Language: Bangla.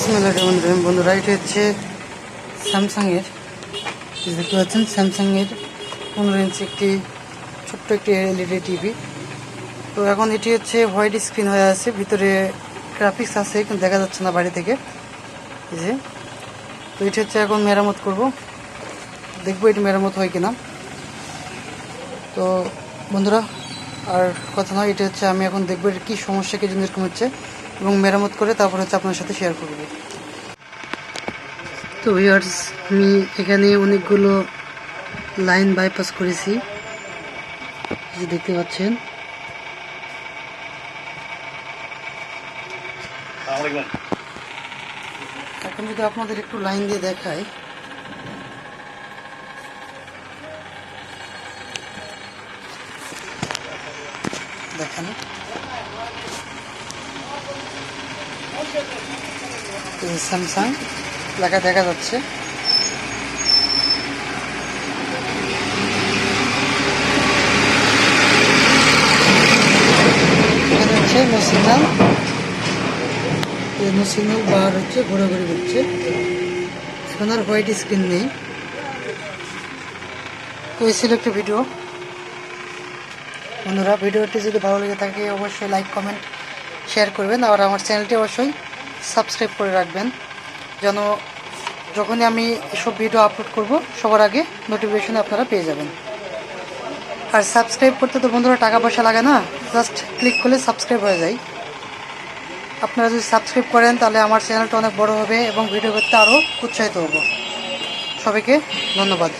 বিসমিল্লাহির বন্ধুরা, এটা হচ্ছে স্যামসাংয়ের, দেখতে পাচ্ছেন স্যামসাংয়ের 15 ইঞ্চি একটি ছোট্ট একটি এলইডি টিভি। তো এখন এটি হচ্ছে হোয়াইট স্ক্রিন হয়ে আছে, ভিতরে গ্রাফিক্স আছে কিন্তু দেখা যাচ্ছে না বাইরে থেকে। এই যে, তো এটি হচ্ছে এখন মেরামত করব, দেখবো এটি মেরামত হয় কিনা। তো বন্ধুরা আর কথা নয়, এটা হচ্ছে আমি এখন দেখবো এর কী সমস্যা, কী জন্য এরকম হচ্ছে, এবং মেরামত করে তারপর হচ্ছে আপনার সাথে শেয়ার করব। তো ভিউয়ার্স, আমি এখানে অনেকগুলো লাইন বাইপাস করেছি, যে দেখতে পাচ্ছেন। এখন যদি আপনাদের একটু লাইন দিয়ে দেখাই, দেখেন স্যামসাং লেখা দেখা যাচ্ছে। এখানে হচ্ছে নো সিগন্যাল, নো সিগন্যাল বার হচ্ছে, ঘোরাঘুরি করছে। এখন আর হোয়াইট স্ক্রিন নেই। তো এই ছিল একটা ভিডিও। বন্ধুরা, ভিডিওটি যদি ভালো লেগে থাকে অবশ্যই লাইক, কমেন্ট, শেয়ার করবেন, আর আমার চ্যানেলটি অবশ্যই সাবস্ক্রাইব করে রাখবেন, যেন যখনই আমি এসব ভিডিও আপলোড করব সবার আগে নোটিফিকেশন আপনারা পেয়ে যাবেন। আর সাবস্ক্রাইব করতে তো বন্ধুরা টাকা পয়সা লাগে না, জাস্ট ক্লিক করলে সাবস্ক্রাইব হয়ে যায়। আপনারা যদি সাবস্ক্রাইব করেন তাহলে আমার চ্যানেলটা অনেক বড় হবে এবং ভিডিও করতে আরও উৎসাহিত হব। সবাইকে ধন্যবাদ।